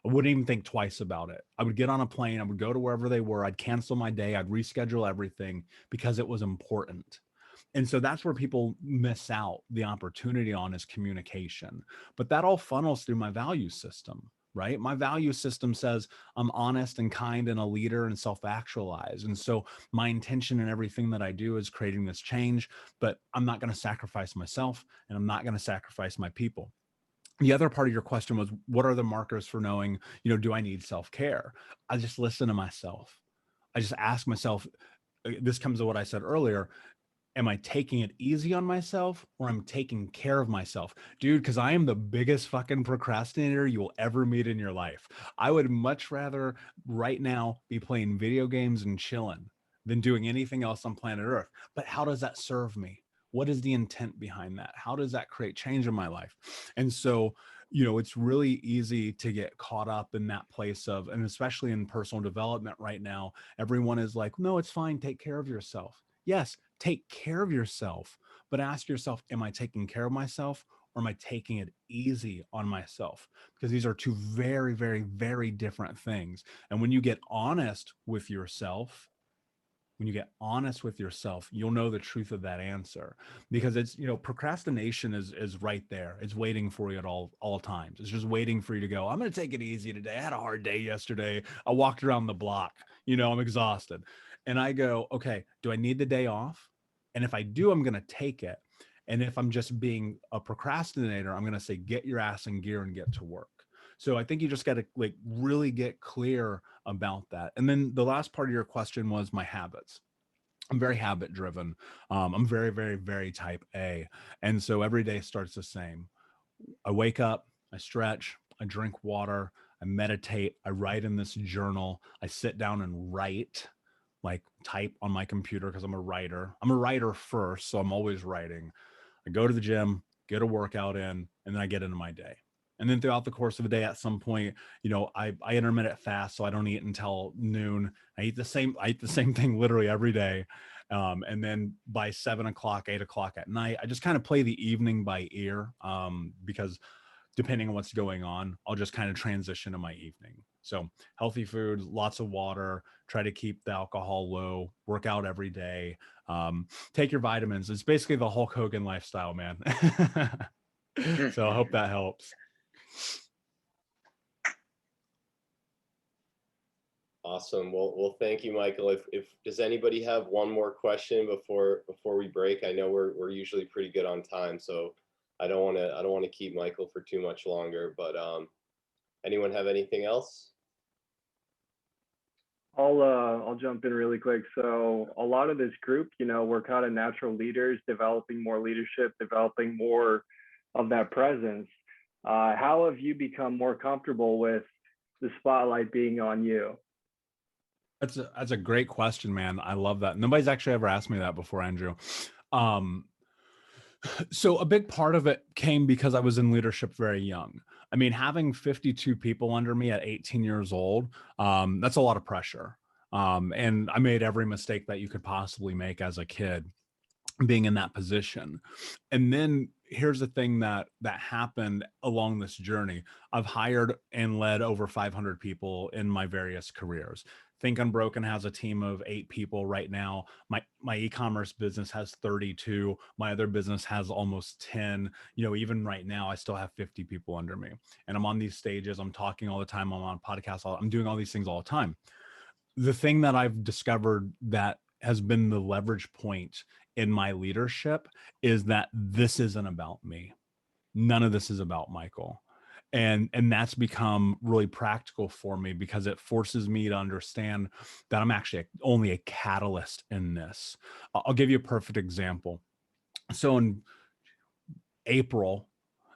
A: I wouldn't even think twice about it. I would get on a plane, I would go to wherever they were, I'd cancel my day, I'd reschedule everything because it was important. And so that's where people miss out the opportunity on is communication. But that all funnels through my value system, right? My value system says I'm honest and kind and a leader and self-actualize. And so my intention in everything that I do is creating this change, but I'm not going to sacrifice myself and I'm not going to sacrifice my people. The other part of your question was, what are the markers for knowing, do I need self-care? I just listen to myself. I just ask myself, this comes to what I said earlier, am I taking it easy on myself or I'm taking care of myself? Dude, because I am the biggest fucking procrastinator you will ever meet in your life. I would much rather right now be playing video games and chilling than doing anything else on planet Earth. But how does that serve me? What is the intent behind that? How does that create change in my life? And so, it's really easy to get caught up in that place of, and especially in personal development right now, everyone is like, no, it's fine. Take care of yourself. Yes, take care of yourself, but ask yourself, am I taking care of myself or am I taking it easy on myself? Because these are two very, very, very different things. And when you get honest with yourself, you'll know the truth of that answer, because it's, procrastination is right there. It's waiting for you at all times. It's just waiting for you to go, I'm going to take it easy today. I had a hard day yesterday. I walked around the block, I'm exhausted. And I go, okay, do I need the day off? And if I do, I'm going to take it. And if I'm just being a procrastinator, I'm going to say, get your ass in gear and get to work. So I think you just got to really get clear about that. And then the last part of your question was my habits. I'm very habit driven. I'm very, very, very type A. And so every day starts the same. I wake up, I stretch, I drink water, I meditate, I write in this journal, I sit down and write, type on my computer because I'm a writer. I'm a writer first, so I'm always writing. I go to the gym, get a workout in, and then I get into my day. And then throughout the course of the day, at some point, I intermittent fast, so I don't eat until noon. I eat the same thing literally every day. And then by 7 o'clock, 8 o'clock at night, I just kind of play the evening by ear, because depending on what's going on, I'll just kind of transition to my evening. So healthy food, lots of water, try to keep the alcohol low, work out every day, take your vitamins. It's basically the Hulk Hogan lifestyle, man. So I hope that helps.
B: Awesome. Well, thank you, Michael. If does anybody have one more question before we break? I know we're usually pretty good on time, so I don't want to keep Michael for too much longer. But anyone have anything else?
F: I'll jump in really quick. So a lot of this group, we're kind of natural leaders, developing more leadership, developing more of that presence. How have you become more comfortable with the spotlight being on you?
A: That's a great question, man. I love that. Nobody's actually ever asked me that before, Andrew. So a big part of it came because I was in leadership very young. I mean, having 52 people under me at 18 years old, that's a lot of pressure. And I made every mistake that you could possibly make as a kid being in that position. And then here's the thing that happened along this journey. I've hired and led over 500 people in my various careers. Think Unbroken has a team of 8 people right now. My e-commerce business has 32. My other business has almost 10. Even right now, I still have 50 people under me. And I'm on these stages. I'm talking all the time. I'm on podcasts. I'm doing all these things all the time. The thing that I've discovered that has been the leverage point in my leadership is that this isn't about me. None of this is about Michael. And that's become really practical for me because it forces me to understand that I'm actually only a catalyst in this. I'll give you a perfect example. So in April,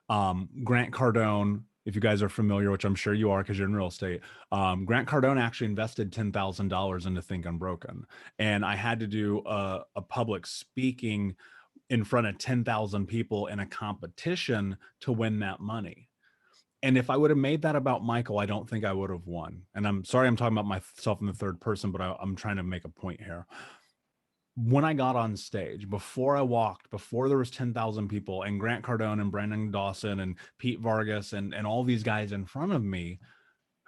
A: Grant Cardone, if you guys are familiar, which I'm sure you are because you're in real estate, Grant Cardone actually invested $10,000 into Think Unbroken. And I had to do a public speaking in front of 10,000 people in a competition to win that money. And if I would have made that about Michael, I don't think I would have won. And I'm sorry I'm talking about myself in the third person, but I'm trying to make a point here. When I got on stage, before I walked, before there was 10,000 people and Grant Cardone and Brandon Dawson and Pete Vargas and all these guys in front of me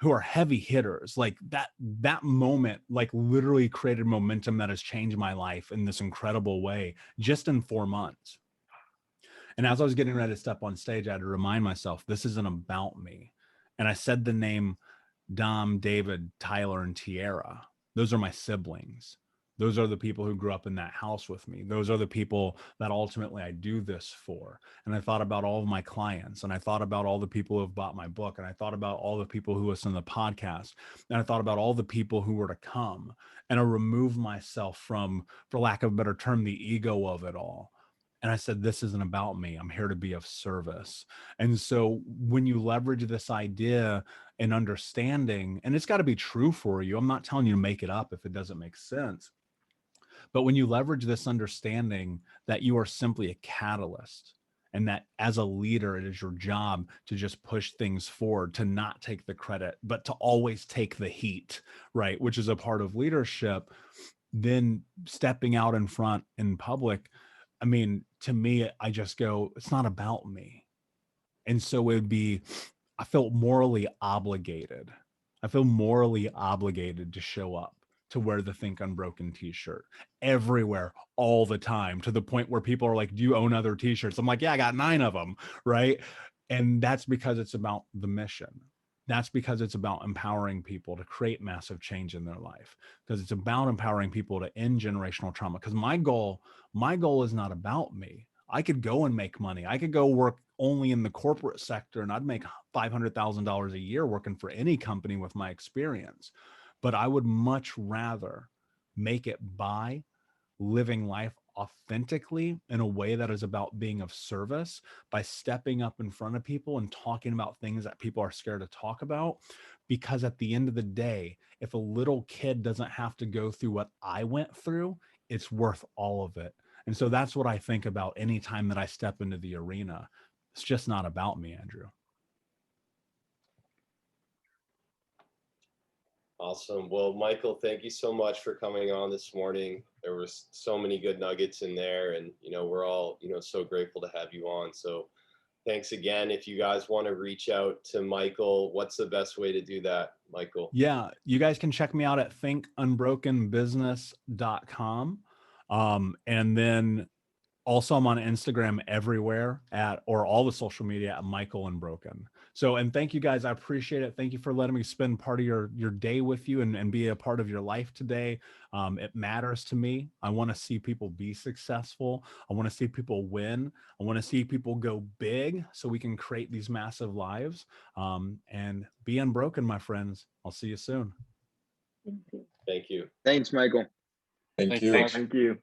A: who are heavy hitters, like that moment, like literally created momentum that has changed my life in this incredible way just in 4 months. And as I was getting ready to step on stage, I had to remind myself, this isn't about me. And I said the name Dom, David, Tyler, and Tierra. Those are my siblings. Those are the people who grew up in that house with me. Those are the people that ultimately I do this for. And I thought about all of my clients, and I thought about all the people who have bought my book, and I thought about all the people who listen to the podcast, and I thought about all the people who were to come. And I removed myself from, for lack of a better term, the ego of it all. And I said, this isn't about me. I'm here to be of service. And so when you leverage this idea and understanding, and it's got to be true for you, I'm not telling you to make it up if it doesn't make sense. But when you leverage this understanding that you are simply a catalyst and that as a leader, it is your job to just push things forward, to not take the credit, but to always take the heat, right? Which is a part of leadership. Then stepping out in front in public, I mean, to me, I just go, it's not about me. And so it would be, I felt morally obligated. I feel morally obligated to show up, to wear the Think Unbroken t-shirt everywhere all the time, to the point where people are like, do you own other t-shirts? I'm like, yeah, I got 9 of them, right? And that's because it's about the mission. That's because it's about empowering people to create massive change in their life, because it's about empowering people to end generational trauma. Because my goal is not about me. I could go and make money. I could go work only in the corporate sector and I'd make $500,000 a year working for any company with my experience. But I would much rather make it by living life authentically in a way that is about being of service, by stepping up in front of people and talking about things that people are scared to talk about. Because at the end of the day, if a little kid doesn't have to go through what I went through, it's worth all of it. And so that's what I think about anytime that I step into the arena. It's just not about me, Andrew.
B: Awesome. Well, Michael, thank you so much for coming on this morning. There was so many good nuggets in there, and we're all so grateful to have you on. So thanks again. If you guys want to reach out to Michael, what's the best way to do that, Michael?
A: Yeah, you guys can check me out at thinkunbrokenbusiness.com. And then also I'm on Instagram everywhere or all the social media at Michael Unbroken. So, and thank you guys. I appreciate it. Thank you for letting me spend part of your day with you and be a part of your life today. It matters to me. I want to see people be successful. I want to see people win. I want to see people go big so we can create these massive lives. And be unbroken, my friends. I'll see you soon.
B: Thank you.
C: Thanks, Michael.
G: Thank you.
D: Thanks.
F: Thank you.